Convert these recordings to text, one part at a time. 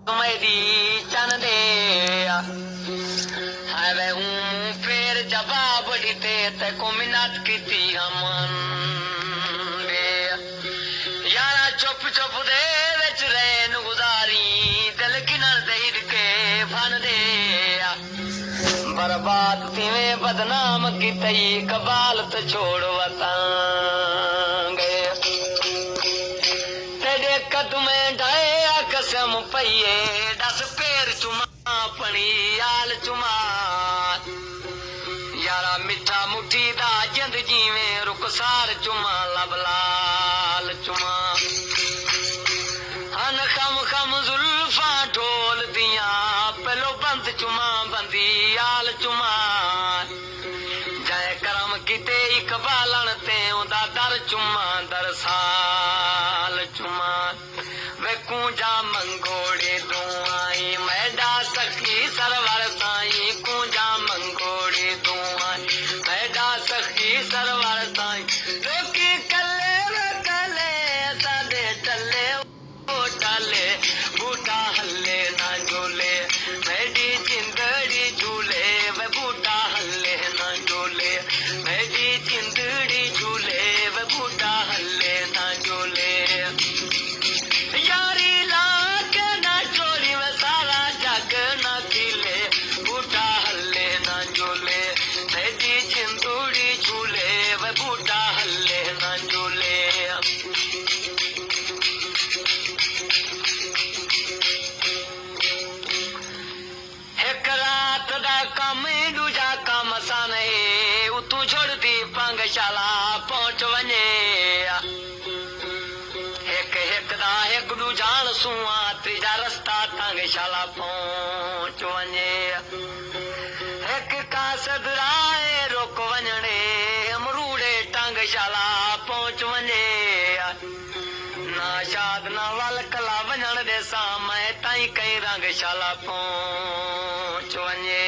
मेरी चन दे है हूँ फिर जवाब दिते ते को मिन्नत की हम यारा चुप चुप दे विच रैन गुजारी दिल किनर दे के फन दे बर्बाद तिवें बदनाम की तई कबाल तो छोड़ वतांगे तेरे कदमें ढाए कसम पइए दस पैर चुमा अपनी आल चुमा यारा मिठा मुठी दा जिंद जीवें रुखसार चुमा लबलाल चुमा हन खम खम जुल्फा ढोल दिया पहलो बंद चुमा बंदी आल चुमा जय करम किते इकबालन ते उदा दर चुमा दर साल चुमा वे कूंजा मंगोड़े दो आई मैडा सखी सरवर साई कूंजा मंगोड़े दो आई मैडा सखी सरवर साई लोकी कले वे कले सादे टले ओ टले बूटा हल्ले ना झूले मेरी जिंदड़ी झूले वे बूटा हल्ले ना झूले मेरी जिंदड़ी झूले वे बूटा हल्ले ना झूले यारी लाके ना चोरी में सारा जग ना खिले बूटा हल्ले ना झूले मेरी जिंदड़ी झूले वे बूटा हल्ले ना झूले एक रात दा कम दूजा कम साने उतू छोड़ दी पंगशाला पहुंच वने एक दूजान सुआ त्रीजा रस्ता तंगशाला पहुंच वने एक कासद राय रोक वञणे अमरूड़े टंगशाला पहुंच वने नाशाद ना वल कला वञण दे सामने ताई कई रंगशाला पहुंच वने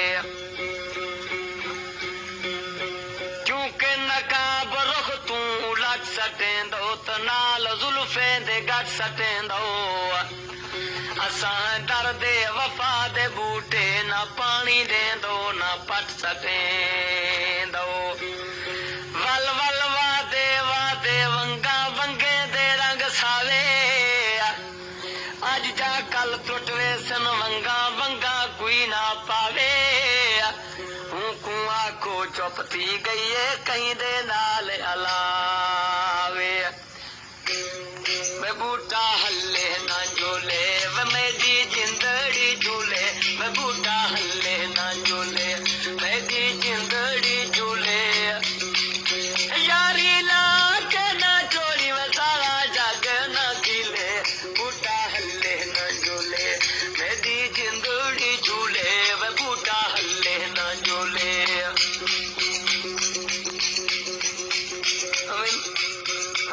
क्योंकि नकाब रुख तू लग सटेंदो त नाल जुल्फे दे गट सटेंदो असां दर्दे वफा दे बूटे ना पानी देंदो ना पट सटेंदो वल वल वादे वंगा वंगे दे रंग सावे अज जा कल टुट वे सन वंगा वंगा कोई ना पावे हूं को आखो चुप थी गई है कहीं दे नाल अलावे मैं बूटा हल्ले ना झूले वे मेरी जिंदड़ी झूले मैं बूटा हल्ले ना झूले मेरी जिंदड़ी झूले यारी लाके ना चोरी में सारा जग ना खिले बूटा हल्ले ना झूले मेरी जिंदड़ी झूले वे बूटा हल्ले ना झूले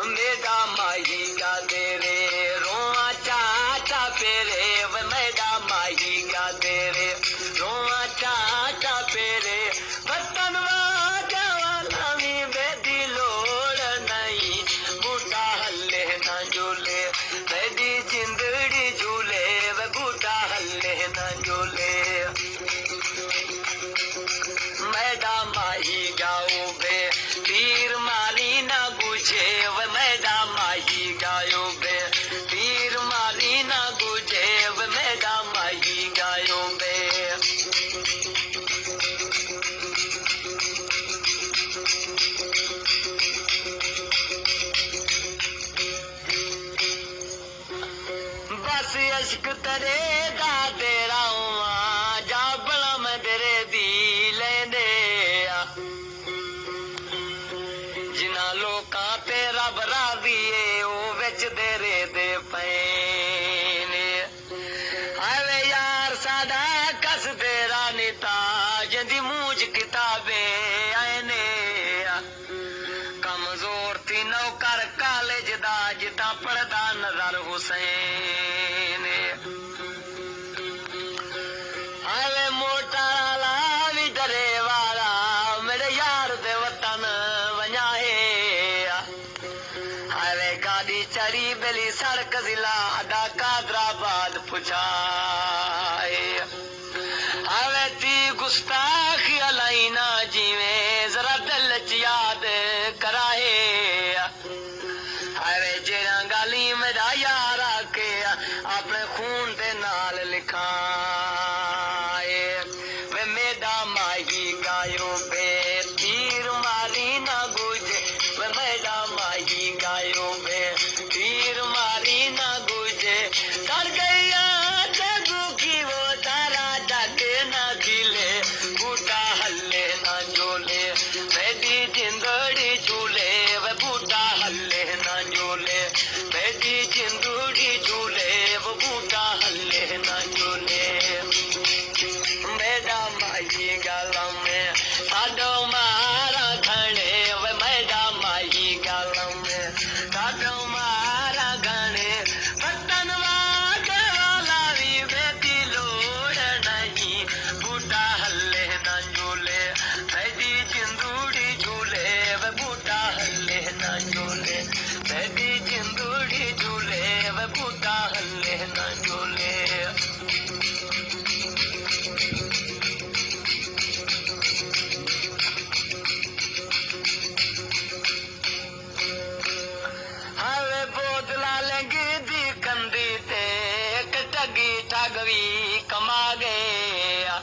मेरा माही गा दे रे रोआ चाचा पेरे वे मेरा माही गा दे रे रोआ चाचा पेरे वतन वाला भी बेदी लोड़ नहीं बूटा हल्ले ना झूले मेरी जिंदड़ी झूले वे बूटा हल्ले ना झूले मैडा माही गाओ बे तीर मारी ना गुझे वे मैडा माही गायो बे तीर मारी ना गुझे वे मैडा माही गायो बे बस इश्क तेरे दा तेरा हुआ जा बड़ा मैं तेरे दी लेंदे जिना लोकां ते रब राजी ए ओ विच तेरे दे पैने आवे यार सादा कस तेरा निता जिंदी मूंज किताबे आने कमजोर थी नौकर कॉलेज दा जिता पढ़दा नजर हुसैन आवे मोटा ला भी डरे वाला मेरे यार दे वतन वञाए आवे गाड़ी चढ़ी बेली सड़क जिला अदा कादराबाद पुछा गुस्ताखी अलाई ना जीवे जरा दिल च याद कराए अरे जेड़ा गाली मेरा यार आके अपने खून दे नाल लिखाए वे मेरा माही गायो बे तीर मारी ना गुजे वे मेरा माही गायो बे तीर मारी ना गुजे डर गया जगू की वो तारा जाके ना दिले बूटा हल्ले ना जोले मेरी जिंदड़ी झूले वे बूटा हल्ले ना झूले मेरी जिंदड़ी झूले वो बूटा हल्ले ना झूले मेरा माही गाला में साडो मारा घने वे मेरा माही गाला में साडो मारा घने बटन वागे वाला भी बेटी लोड़ नहीं बूटा हल्ले ना झूले मेरी जिंदड़ी झूले वे बूटा हल्ले ना झूले मेरी जिंदड़ी झूले वे बूटा हल्ले ना झूले हावे बोतला लगी दी कंदी ते एक ठगी ठगवी कमा गया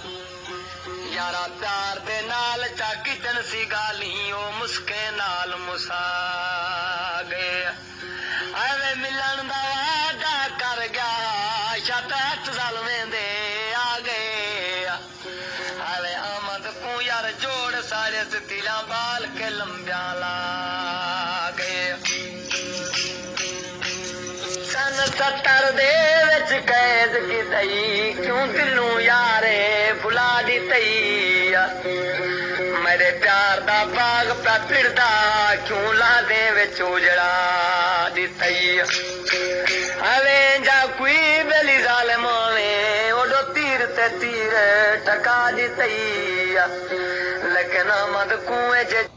यारा प्यार दे नाल चाकी तन सी गाली ओ मुस्के नाल मुसा गया हावे मिलन दा वादा कर गया छत हथ सालवें दे आ गया हावे आमद को यार जोड़ सारे तिला बाल के लंबिया ला गए सन 70 दे विच कैद की तई क्यों दिलों यारे भुला दी तई मेरे प्यार दा बाग पा फिरदा क्यों ला दे विच उजड़ा दी तई हवे जा कोई बेली जालिम होवे ओडो तीर ते तीर टका दी तई लेकिन मद कुएं जे